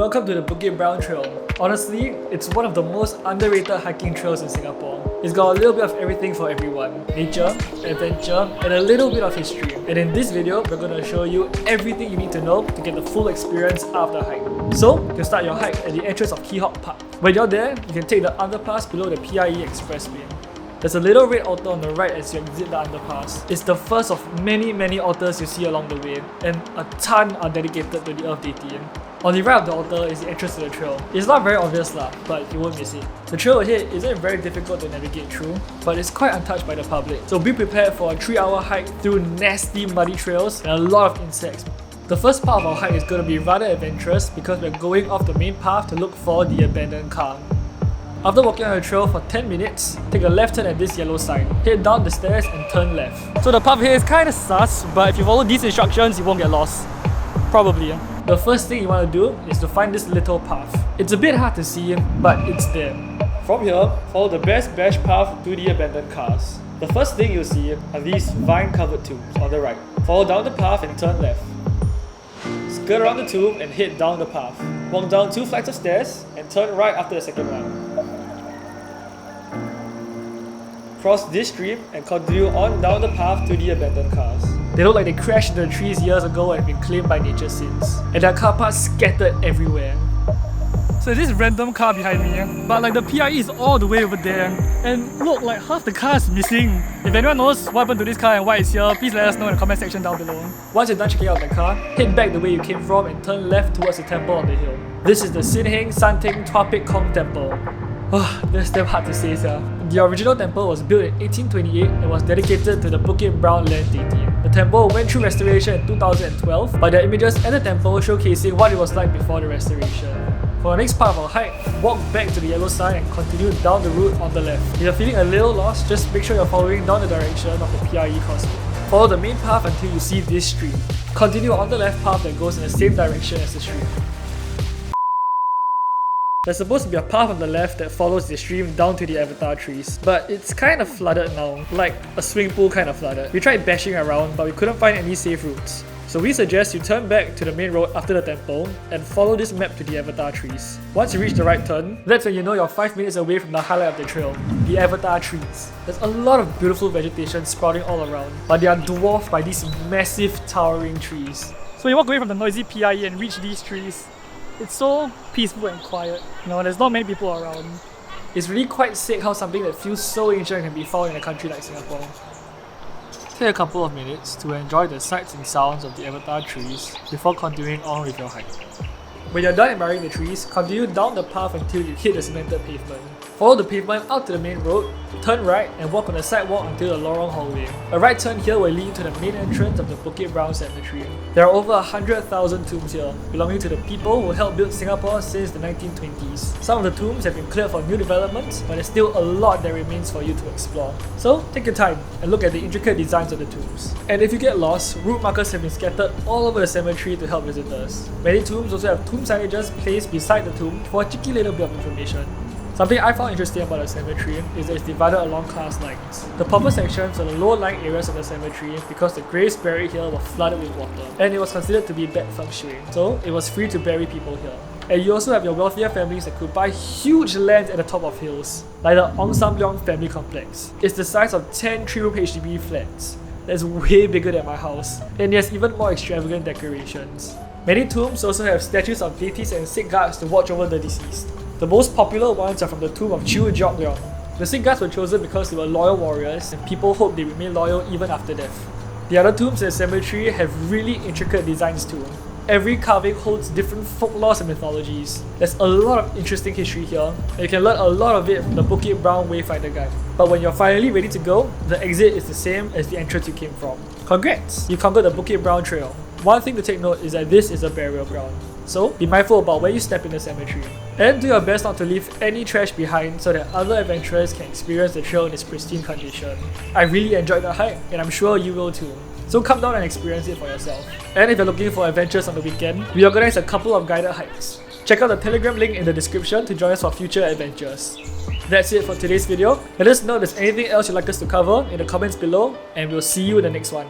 Welcome to the Bukit Brown Trail. Honestly, it's one of the most underrated hiking trails in Singapore. It's got a little bit of everything for everyone. Nature, adventure, and a little bit of history. And in this video, we're going to show you everything you need to know to get the full experience of the hike. So, you start your hike at the entrance of Keehawk Park. When you're there, you can take the underpass below the PIE Expressway. There's a little red altar on the right as you exit the underpass. It's the first of many altars you see along the way, and a ton are dedicated to the Earth deity. On the right of the altar is the entrance to the trail. It's not very obvious but you won't miss it. The trail ahead isn't very difficult to navigate through, but it's quite untouched by the public. So be prepared for a 3-hour hike through nasty muddy trails and a lot of insects. The first part of our hike is going to be rather adventurous because we're going off the main path to look for the abandoned car. After walking on the trail for 10 minutes, take a left turn at this yellow sign. Head down the stairs and turn left. So the path here is kinda sus, but if you follow these instructions, you won't get lost. Probably. The first thing you want to do is to find this little path. It's a bit hard to see, but it's there. From here, follow the best bash path to the abandoned cars. The first thing you'll see are these vine-covered tombs on the right. Follow down the path and turn left. Skirt around the tomb and head down the path. Walk down 2 flights of stairs and turn right after the second one. Cross this stream and continue on down the path to the abandoned cars. They look like they crashed into the trees years ago and have been claimed by nature since. And there are car parts scattered everywhere. So this random car behind me, but like the PIE is all the way over there. And look, like half the car is missing. If anyone knows what happened to this car and why it's here, please let us know in the comment section down below. Once you're done checking out the car, head back the way you came from and turn left towards the temple on the hill. This is the Sin Heng Santeng Tua Pek Kong Temple. That's damn hard to say, sir. The original temple was built in 1828 and was dedicated to the Bukit Brown land deity. The temple went through restoration in 2012, but there are images at the temple showcasing what it was like before the restoration. For the next part of our hike, walk back to the yellow sign and continue down the route on the left. If you're feeling a little lost, just make sure you're following down the direction of the PIE causeway. Follow the main path until you see this stream. Continue on the left path that goes in the same direction as the stream. There's supposed to be a path on the left that follows the stream down to the avatar trees, but it's kind of flooded now, like a swimming pool kind of flooded. We tried bashing around, but we couldn't find any safe routes. So we suggest you turn back to the main road after the temple and follow this map to the avatar trees. Once you reach the right turn, that's when you know you're 5 minutes away from the highlight of the trail, the avatar trees. There's a lot of beautiful vegetation sprouting all around, but they are dwarfed by these massive towering trees. So you walk away from the noisy PIE and reach these trees. It's so peaceful and quiet. There's not many people around. It's really quite sick how something that feels so ancient can be found in a country like Singapore. Take a couple of minutes to enjoy the sights and sounds of the avatar trees before continuing on with your hike. When you're done admiring the trees, continue down the path until you hit the cemented pavement. Follow the pavement out to the main road, turn right and walk on the sidewalk until the Lorong hallway. A right turn here will lead you to the main entrance of the Bukit Brown Cemetery. There are over 100,000 tombs here, belonging to the people who helped build Singapore since the 1920s. Some of the tombs have been cleared for new developments, but there's still a lot that remains for you to explore. So take your time and look at the intricate designs of the tombs. And if you get lost, route markers have been scattered all over the cemetery to help visitors. Many tombs also have tomb signages placed beside the tomb for a cheeky little bit of information. Something I found interesting about the cemetery is that it's divided along class lines. The purple sections are the lower-lying areas of the cemetery because the graves buried here were flooded with water, and it was considered to be bad feng shui, so it was free to bury people here. And you also have your wealthier families that could buy huge lands at the top of hills, like the Ong Sam Leong family complex. It's the size of 10 3-room HDB flats. That's way bigger than my house, and there's even more extravagant decorations. Many tombs also have statues of deities and Sikh guards to watch over the deceased. The most popular ones are from the tomb of Chew Jok Leong. The Sikh guards were chosen because they were loyal warriors and people hoped they remain loyal even after death. The other tombs in the cemetery have really intricate designs too. Every carving holds different folklores and mythologies. There's a lot of interesting history here, and you can learn a lot of it from the Bukit Brown Wayfinder Guide. But when you're finally ready to go, the exit is the same as the entrance you came from. Congrats! You conquered the Bukit Brown Trail. One thing to take note is that this is a burial ground. So be mindful about where you step in the cemetery. And do your best not to leave any trash behind so that other adventurers can experience the trail in its pristine condition. I really enjoyed the hike, and I'm sure you will too. So come down and experience it for yourself. And if you're looking for adventures on the weekend, we organize a couple of guided hikes. Check out the Telegram link in the description to join us for future adventures. That's it for today's video. Let us know if there's anything else you'd like us to cover in the comments below, and we'll see you in the next one.